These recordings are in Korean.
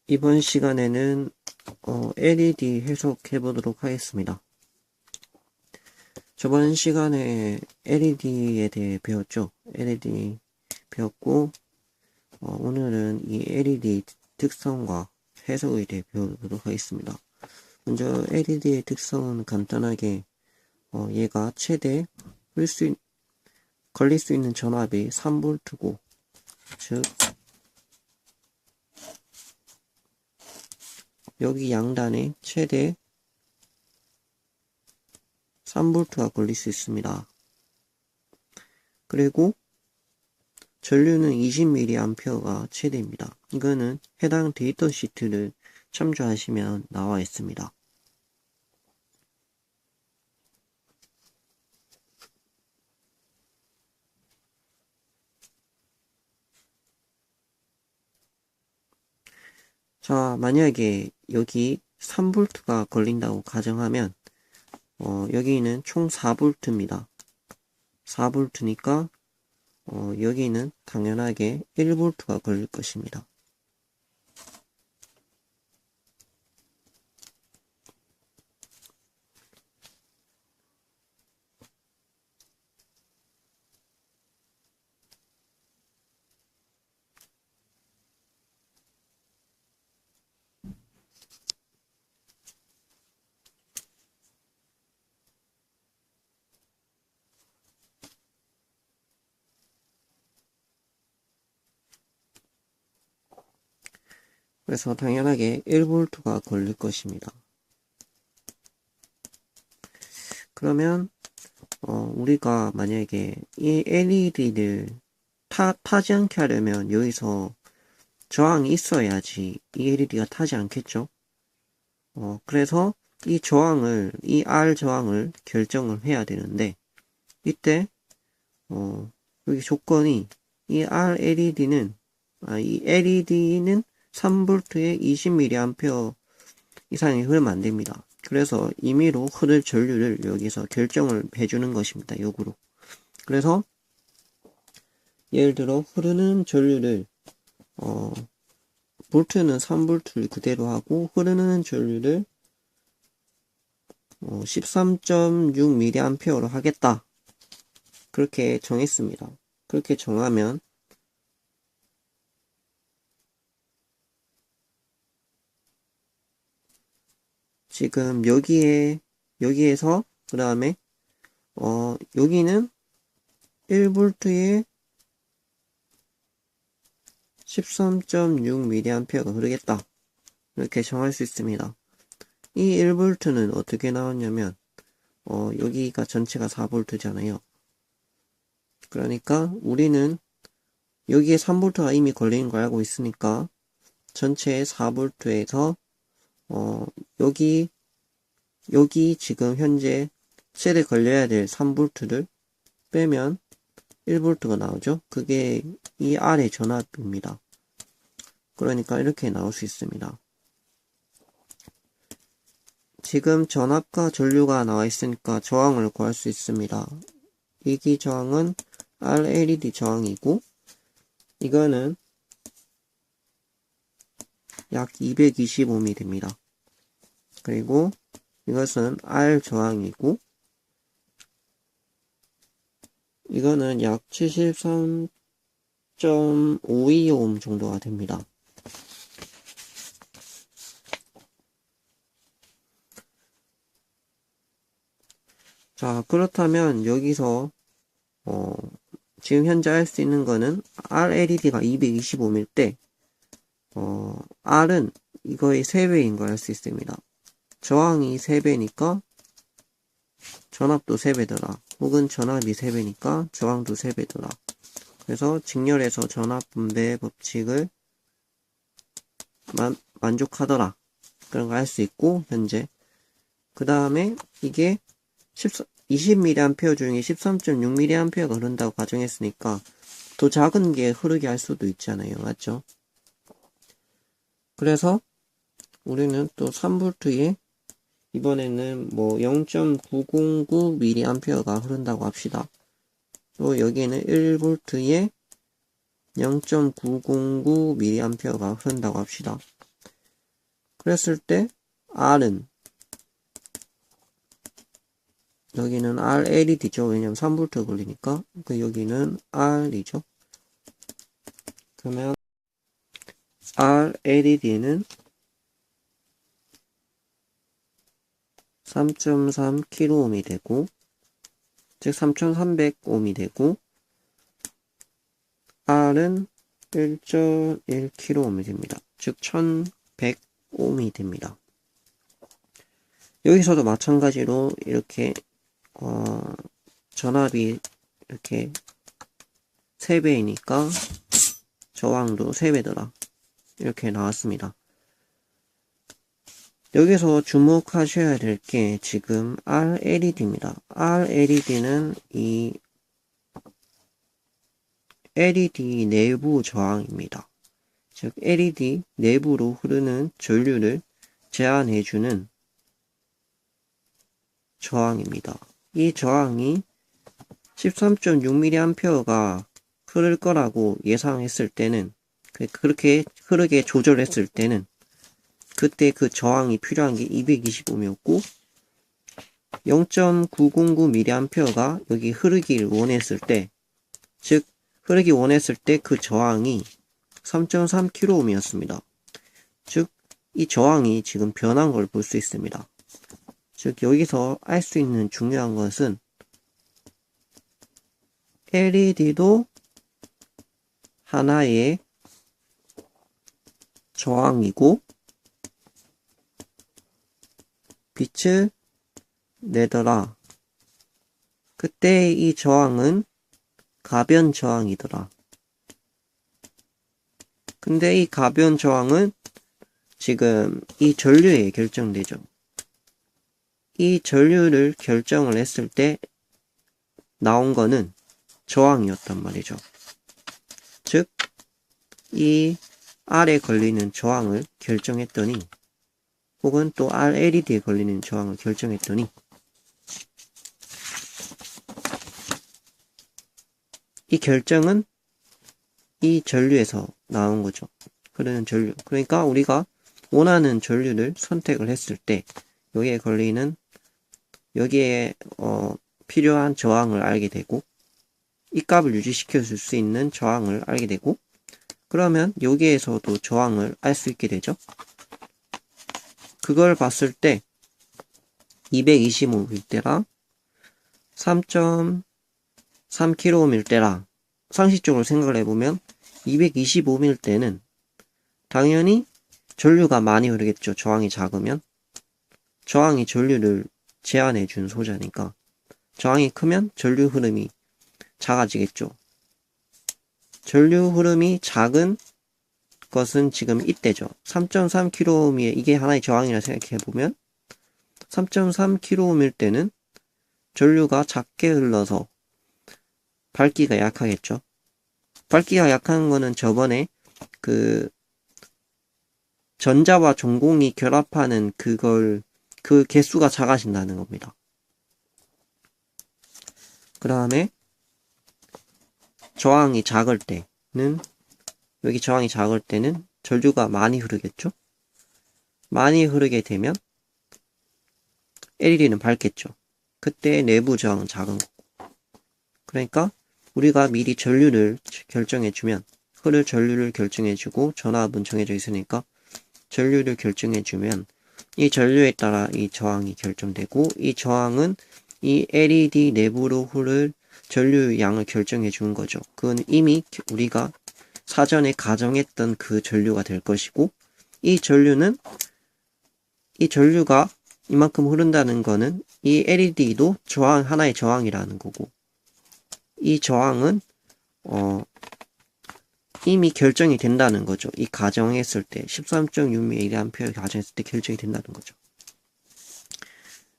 이번 시간에는 LED 해석해 보도록 하겠습니다. 저번 시간에 LED에 대해 배웠죠. LED 배웠고 오늘은 이 LED 특성과 해석에 대해 배워보도록 하겠습니다. 먼저 LED의 특성은 간단하게 얘가 최대 걸릴 수 있는 전압이 3V고 즉 여기 양단에 최대 3V가 걸릴 수 있습니다. 그리고 전류는 20mA가 최대입니다. 이거는 해당 데이터 시트를 참조하시면 나와 있습니다. 자, 만약에 여기 3V가 걸린다고 가정하면 여기는 총 4V입니다. 4V니까 여기는 당연하게 1V가 걸릴 것입니다. 그래서 당연하게 1V가 걸릴 것입니다. 그러면 우리가 만약에 이 LED를 타지 않게 하려면 여기서 저항이 있어야지 이 LED가 타지 않겠죠? 그래서 이 R 저항을 결정을 해야 되는데, 이때, 여기 조건이, 이 LED는 3V에 20mA 이상이 흐르면 안 됩니다. 그래서 임의로 흐를 전류를 여기서 결정을 해주는 것입니다. 역으로. 그래서, 예를 들어, 흐르는 전류를, 볼트는 3V를 그대로 하고, 흐르는 전류를 13.6mA로 하겠다. 그렇게 정했습니다. 그렇게 정하면 지금 여기에서 그 다음에 여기는 1V에 13.6mA가 흐르겠다. 이렇게 정할 수 있습니다. 이 1V는 어떻게 나왔냐면 여기가 전체가 4V잖아요. 그러니까 우리는 여기에 3V가 이미 걸리는 걸 알고 있으니까 전체 4V에서 여기 지금 현재 셀에 걸려야 될 3V를 빼면 1V가 나오죠. 그게 이 R의 전압입니다. 그러니까 이렇게 나올 수 있습니다. 지금 전압과 전류가 나와 있으니까 저항을 구할 수 있습니다. 이 저항은 RLED 저항이고 이거는 약 225mm 됩니다. 그리고 이것은 R 저항이고 이거는 약 73.52ohm 정도가 됩니다. 자, 그렇다면 여기서 지금 현재 할 수 있는 거는 RLED가 225mm 때 R은 이거의 3배인 걸 할 수 있습니다. 저항이 3배니까 전압도 3배더라. 혹은 전압이 3배니까 저항도 3배더라. 그래서 직렬에서 전압 분배 법칙을 만족하더라. 그런 거 할 수 있고 현재 그 다음에 이게 20mA 중에 13.6mA가 흐른다고 가정했으니까 더 작은 게 흐르게 할 수도 있잖아요. 맞죠? 그래서 우리는 또 3V에 이번에는 뭐 0.909mA가 흐른다고 합시다. 또 여기에는 1V에 0.909mA가 흐른다고 합시다. 그랬을 때 R은 여기는 RLED죠. 왜냐면 3V 걸리니까. 여기는 R이죠. 그러면 RLED는 3.3kΩ이 되고, 즉 3300ohm이 되고, R은 1.1kΩ이 됩니다. 즉 1100ohm이 됩니다. 여기서도 마찬가지로 이렇게 전압이 이렇게 3배이니까 저항도 3배더라. 이렇게 나왔습니다. 여기서 주목하셔야 될 게 지금 RLED입니다. RLED는 이 LED 내부 저항입니다. 즉 LED 내부로 흐르는 전류를 제한해주는 저항입니다. 이 저항이 13.6mA가 흐를 거라고 예상했을 때는, 그렇게 흐르게 조절했을 때는 그때 그 저항이 필요한 게 220ohm이었고 0.909mA가 여기 흐르기를 원했을 때, 즉 흐르기 원했을 때 그 저항이 3.3kΩ이었습니다. 즉 이 저항이 지금 변한 걸 볼 수 있습니다. 즉 여기서 알 수 있는 중요한 것은 LED도 하나의 저항이고 빛을 내더라. 그때 이 저항은 가변 저항이더라. 근데 이 가변 저항은 지금 이 전류에 결정되죠. 이 전류를 결정을 했을 때 나온 거는 저항이었단 말이죠. 즉, 이 R에 걸리는 저항을 결정했더니, 혹은 또 RLED에 걸리는 저항을 결정했더니, 이 결정은 이 전류에서 나온 거죠. 흐르는 전류. 그러니까 우리가 원하는 전류를 선택을 했을 때 여기에 필요한 저항을 알게 되고, 이 값을 유지시켜 줄 수 있는 저항을 알게 되고, 그러면 여기에서도 저항을 알 수 있게 되죠. 그걸 봤을 때 225ohm일 때랑 3.3kΩ일 때랑 상식적으로 생각을 해보면 225ohm일 때는 당연히 전류가 많이 흐르겠죠. 저항이 작으면. 저항이 전류를 제한해 준 소자니까 저항이 크면 전류 흐름이 작아지겠죠. 전류 흐름이 작은 것은 지금 이때죠. 3.3kΩ에 이게 하나의 저항이라 생각해보면 3.3kΩ일 때는 전류가 작게 흘러서 밝기가 약하겠죠. 밝기가 약한 거는 저번에 그 전자와 전공이 결합하는 그 개수가 작아진다는 겁니다. 그 다음에 저항이 작을 때는, 여기 저항이 작을 때는 전류가 많이 흐르겠죠. 많이 흐르게 되면 LED는 밝겠죠. 그때 내부 저항은 작은 거고. 그러니까 우리가 미리 전류를 결정해주면, 흐를 전류를 결정해주고 전압은 정해져 있으니까 전류를 결정해주면 이 전류에 따라 이 저항이 결정되고, 이 저항은 이 LED 내부로 흐를 전류 양을 결정해 주는 거죠. 그건 이미 우리가 사전에 가정했던 그 전류가 될 것이고, 이 전류가 이만큼 흐른다는 거는 이 LED도 하나의 저항이라는 거고, 이 저항은 이미 결정이 된다는 거죠. 이 가정했을 때 13.6mA 가정했을 때 결정이 된다는 거죠.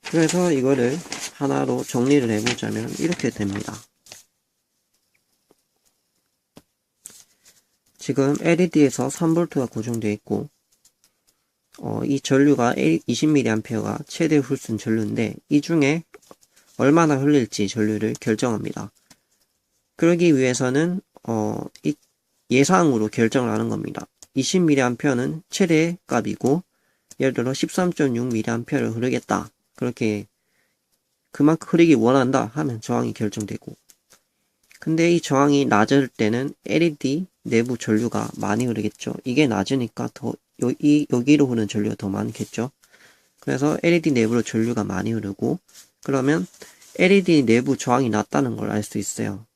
그래서 이거를 하나로 정리를 해보자면 이렇게 됩니다. 지금 LED에서 3V가 고정되어 있고, 이 전류가 20mA가 최대 훌순 전류인데, 이 중에 얼마나 흘릴지 전류를 결정합니다. 그러기 위해서는 예상으로 결정을 하는 겁니다. 20mA는 최대 값이고 예를 들어 13.6mA를 흐르겠다. 그렇게 그만큼 흐르기 원한다 하면 저항이 결정되고, 근데 이 저항이 낮을 때는 LED 내부 전류가 많이 흐르겠죠. 이게 낮으니까 더 여기로 흐르는 전류가 더 많겠죠. 그래서 LED 내부로 전류가 많이 흐르고, 그러면 LED 내부 저항이 낮다는 걸 알 수 있어요.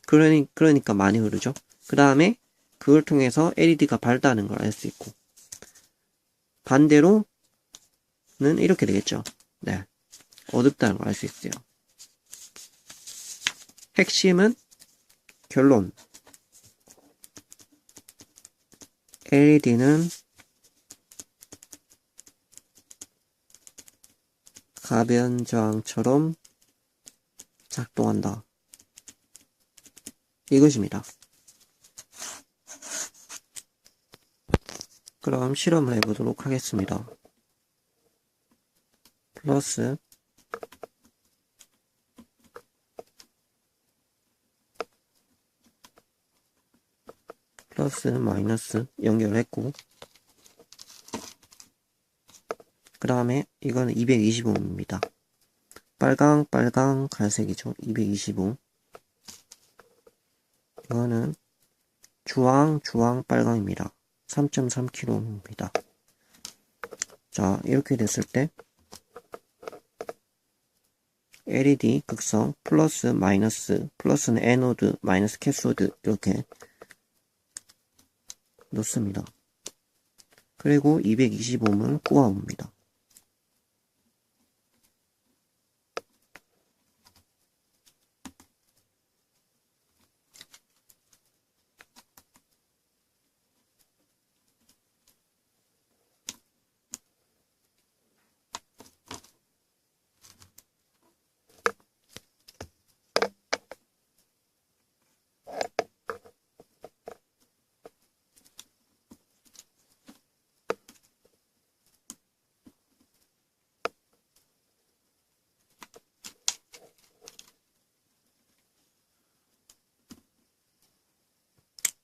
그러니까 많이 흐르죠. 그 다음에 그걸 통해서 LED가 밝다는 걸 알 수 있고, 반대로는 이렇게 되겠죠. 네, 어둡다는 걸 알 수 있어요. 핵심은 결론. LED는 가변 저항처럼 작동한다. 이것입니다. 그럼 실험을 해보도록 하겠습니다. 플러스 마이너스 연결했고, 그 다음에 이거는 220ohm입니다. 빨강 갈색이죠. 220ohm. 이거는 주황 빨강입니다. 3.3kohm입니다. 자, 이렇게 됐을 때 LED 극성 플러스 마이너스, 플러스는 애노드, 마이너스 캐소드 이렇게 놓습니다. 그리고 220ohm을 꼬아옵니다.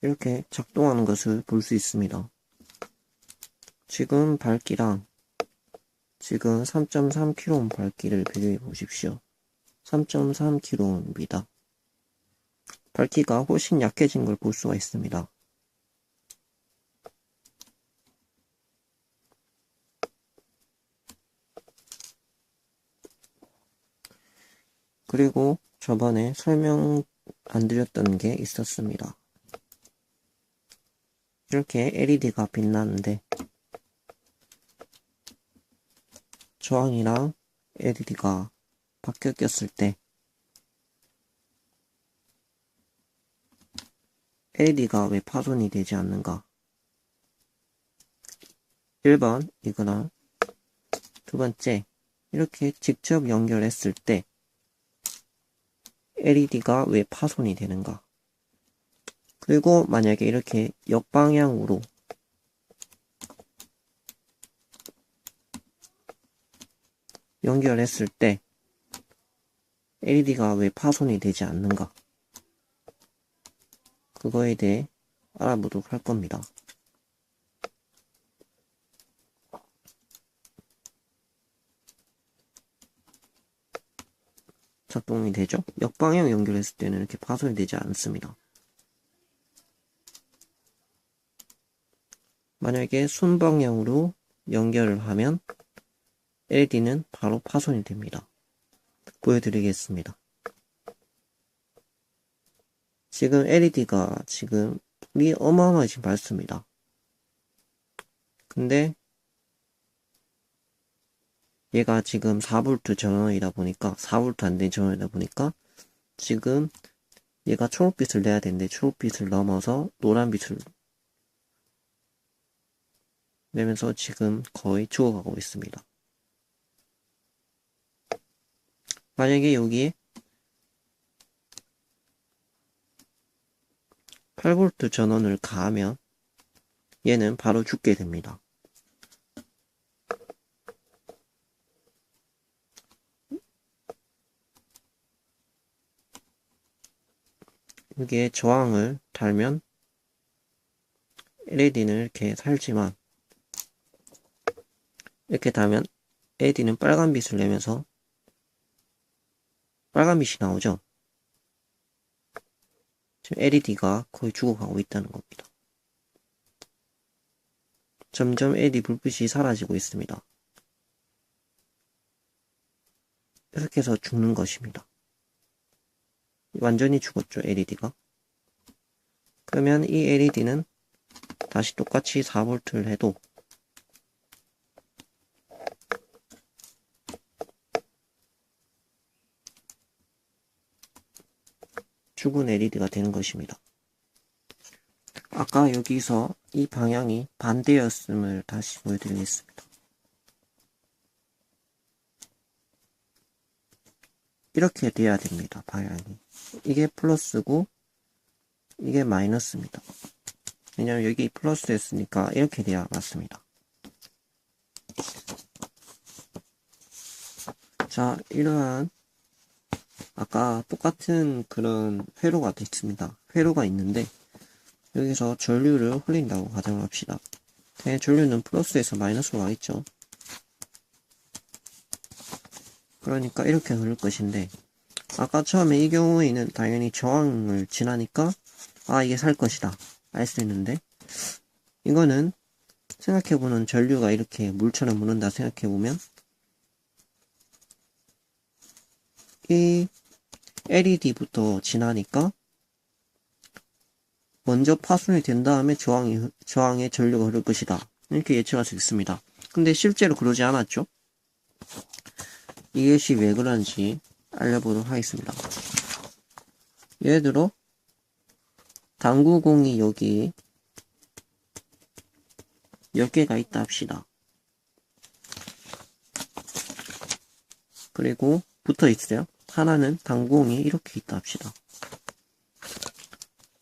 이렇게 작동하는 것을 볼 수 있습니다. 지금 밝기랑 지금 3.3kΩ 밝기를 비교해 보십시오. 3.3kΩ입니다. 밝기가 훨씬 약해진 걸 볼 수가 있습니다. 그리고 저번에 설명 안 드렸던 게 있었습니다. 이렇게 LED가 빛나는데 저항이랑 LED가 바뀌어 꼈을 때 LED가 왜 파손이 되지 않는가? 1번 이거나 두 번째, 이렇게 직접 연결했을 때 LED가 왜 파손이 되는가? 그리고 만약에 이렇게 역방향으로 연결했을 때 LED가 왜 파손이 되지 않는가? 그거에 대해 알아보도록 할 겁니다. 작동이 되죠? 역방향 연결했을 때는 이렇게 파손이 되지 않습니다. 만약에 순방향으로 연결을 하면 LED는 바로 파손이 됩니다. 보여드리겠습니다. 지금 LED가 지금 불이 어마어마하게 밝습니다. 근데 얘가 지금 4V 전원이다 보니까 4V 안 된 전원이다 보니까 지금 얘가 초록빛을 내야 되는데 초록빛을 넘어서 노란빛을 내면서 지금 거의 죽어가고 있습니다. 만약에 여기에 8V 전원을 가하면 얘는 바로 죽게 됩니다. 여기에 저항을 달면 LED는 이렇게 살지만 이렇게 달면 LED는 빨간 빛을 내면서 빨간 빛이 나오죠. 지금 LED가 거의 죽어가고 있다는 겁니다. 점점 LED 불빛이 사라지고 있습니다. 이렇게 해서 죽는 것입니다. 완전히 죽었죠, LED가. 그러면 이 LED는 다시 똑같이 4V를 해도 죽은 LED가 되는 것입니다. 아까 여기서 이 방향이 반대였음을 다시 보여드리겠습니다. 이렇게 돼야 됩니다, 방향이. 이게 플러스고 이게 마이너스입니다. 왜냐면 여기 플러스였으니까 이렇게 돼야 맞습니다. 자, 이러한 아까 똑같은 그런 회로가 있습니다. 회로가 있는데 여기서 전류를 흘린다고 가정을 합시다. 전류는 플러스에서 마이너스로 가겠죠. 그러니까 이렇게 흐를 것인데 아까 처음에 이 경우에는 당연히 저항을 지나니까 이게 살 것이다 알 수 있는데 이거는 생각해보면 전류가 이렇게 물처럼 흐른다 생각해보면 이 LED부터 지나니까 먼저 파손이 된 다음에 저항에 전류가 흐를 것이다 이렇게 예측할 수 있습니다. 근데 실제로 그러지 않았죠. 이것이 왜 그런지 알려보도록 하겠습니다. 예를 들어 당구공이 여기 10개가 있다 합시다. 그리고 붙어 있어요. 하나는 당구공이 이렇게 있다 합시다.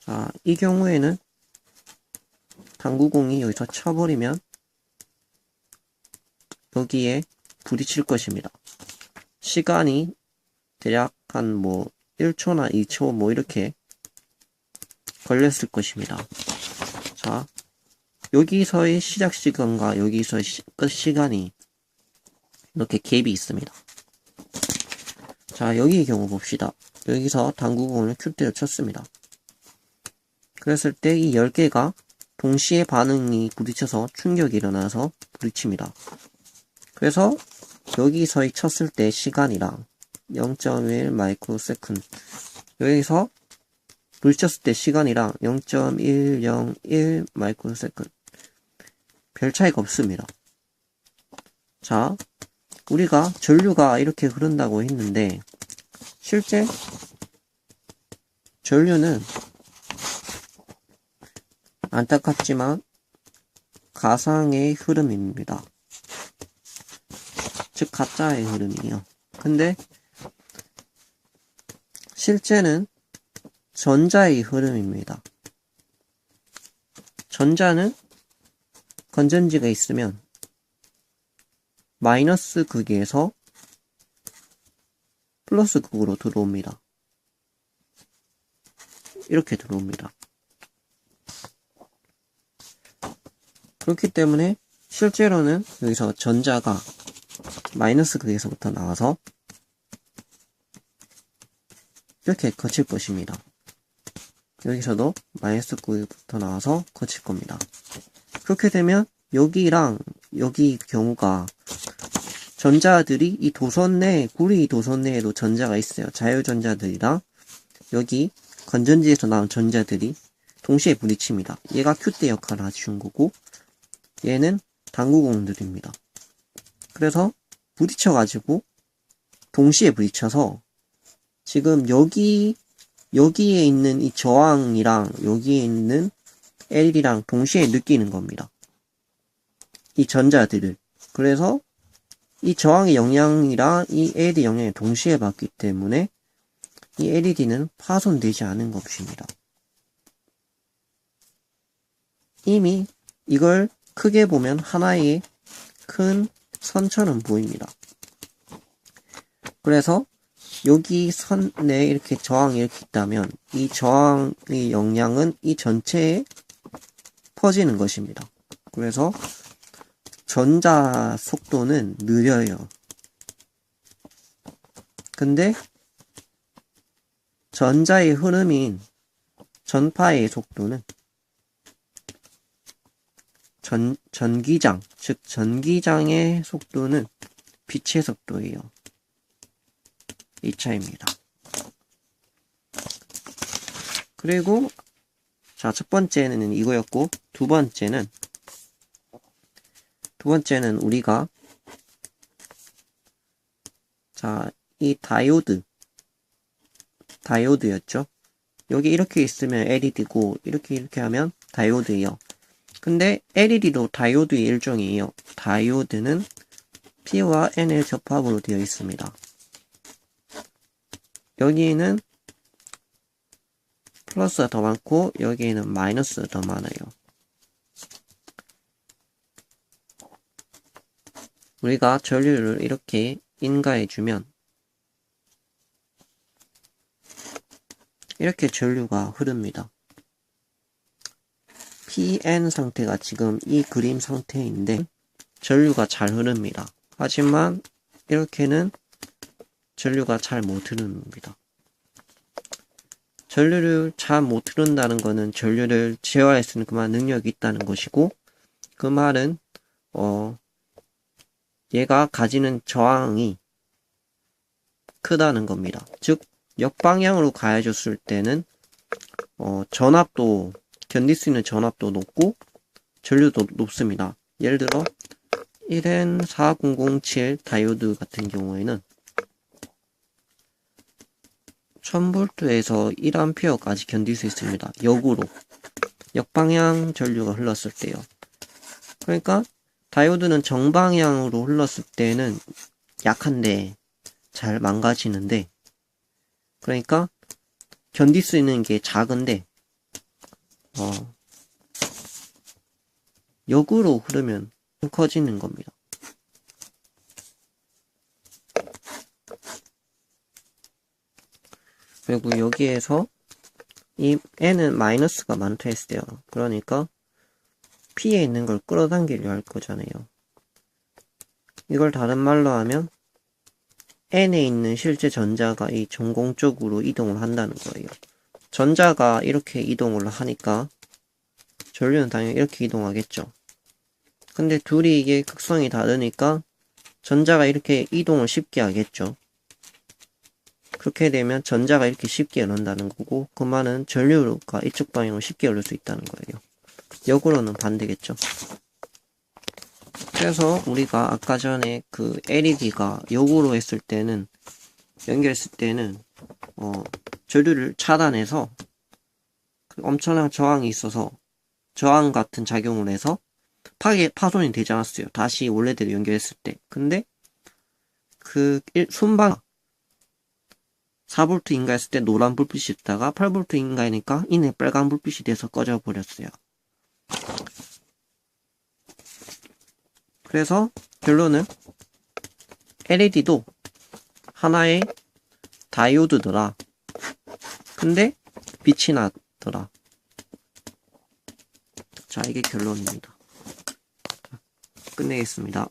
자, 이 경우에는 당구공이 여기서 쳐버리면 여기에 부딪힐 것입니다. 시간이 대략 한 1초나 2초 이렇게 걸렸을 것입니다. 자, 여기서의 시작 시간과 여기서의 끝 시간이 이렇게 갭이 있습니다. 자, 여기의 경우 봅시다. 여기서 당구공을 큐대로 쳤습니다. 그랬을 때 이 10개가 동시에 반응이 부딪혀서 충격이 일어나서 부딪힙니다. 그래서 여기서의 쳤을 때 시간이랑 0.1 마이크로세컨드 여기서 부딪혔을 때 시간이랑 0.101 마이크로세컨드 별 차이가 없습니다. 자, 우리가 전류가 이렇게 흐른다고 했는데 실제 전류는 안타깝지만 가상의 흐름입니다. 즉 가짜의 흐름이에요. 근데 실제는 전자의 흐름입니다. 전자는 건전지가 있으면 마이너스 극에서 플러스 극으로 들어옵니다. 이렇게 들어옵니다. 그렇기 때문에 실제로는 여기서 전자가 마이너스 극에서부터 나와서 이렇게 거칠 것입니다. 여기서도 마이너스 극부터 나와서 거칠 겁니다. 그렇게 되면 여기랑 여기 경우가 전자들이 이 도선 내에, 구리 도선 내에도 전자가 있어요. 자유전자들이랑 여기 건전지에서 나온 전자들이 동시에 부딪힙니다. 얘가 큐대 역할을 해주는 거고 얘는 당구공들입니다. 그래서 부딪혀가지고 동시에 부딪혀서 지금 여기에 있는 이 저항이랑 여기에 있는 LED랑 동시에 느끼는 겁니다. 이 전자들을. 그래서 이 저항의 영향이랑 이 LED 영향이 동시에 받기 때문에 이 LED는 파손되지 않은 것입니다. 이미 이걸 크게 보면 하나의 큰 선처럼 보입니다. 그래서 여기 선 내에 이렇게 저항이 이렇게 있다면 이 저항의 영향은 이 전체에 퍼지는 것입니다. 그래서 전자 속도는 느려요. 근데 전자의 흐름인 전파의 속도는 전기장, 즉 전기장의 속도는 빛의 속도예요. 이 차이입니다. 그리고 자, 첫 번째는 이거였고 두 번째는 우리가 자, 이 다이오드였죠. 여기 이렇게 있으면 LED고 이렇게 하면 다이오드예요. 근데 LED도 다이오드의 일종이에요. 다이오드는 P와 N의 접합으로 되어 있습니다. 여기는 플러스가 더 많고 여기에는 마이너스가 더 많아요. 우리가 전류를 이렇게 인가해주면 이렇게 전류가 흐릅니다. PN 상태가 지금 이 그림 상태인데 전류가 잘 흐릅니다. 하지만 이렇게는 전류가 잘 못 흐릅니다. 전류를 잘 못 흐른다는 것은 전류를 제어할 수 있는 그만 능력이 있다는 것이고, 그 말은 얘가 가지는 저항이 크다는 겁니다. 즉 역방향으로 가해줬을 때는 전압도 견딜 수 있는 전압도 높고 전류도 높습니다. 예를 들어 1N4007 다이오드 같은 경우에는 1000V에서 1A까지 견딜 수 있습니다. 역으로 역방향 전류가 흘렀을 때요. 그러니까 다이오드는 정방향으로 흘렀을 때는 약한데 잘 망가지는데, 그러니까 견딜 수 있는 게 작은데 역으로 흐르면 커지는 겁니다. 그리고 여기에서 이 N은 마이너스가 많다 했어요. 그러니까 P에 있는 걸 끌어당기려 할 거잖아요. 이걸 다른 말로 하면 N에 있는 실제 전자가 이 전공 쪽으로 이동을 한다는 거예요. 전자가 이렇게 이동을 하니까 전류는 당연히 이렇게 이동하겠죠. 근데 둘이 이게 극성이 다르니까 전자가 이렇게 이동을 쉽게 하겠죠. 그렇게 되면 전자가 이렇게 쉽게 흐른다는 거고, 그 말은 전류가 이쪽 방향으로 쉽게 흐를 수 있다는 거예요. 역으로는 반대겠죠. 그래서 우리가 아까 전에 그 LED가 역으로 했을 때는, 연결했을 때는 전류를 차단해서 엄청난 저항이 있어서 저항 같은 작용을 해서 파손이 되지 않았어요. 다시 원래대로 연결했을 때. 근데 그 순방 4V 인가했을 때 노란 불빛이 있다가 8V 인가하니까 이내 빨간 불빛이 돼서 꺼져 버렸어요. 그래서 결론은 LED도 하나의 다이오드더라. 근데 빛이 나더라. 자, 이게 결론입니다. 끝내겠습니다.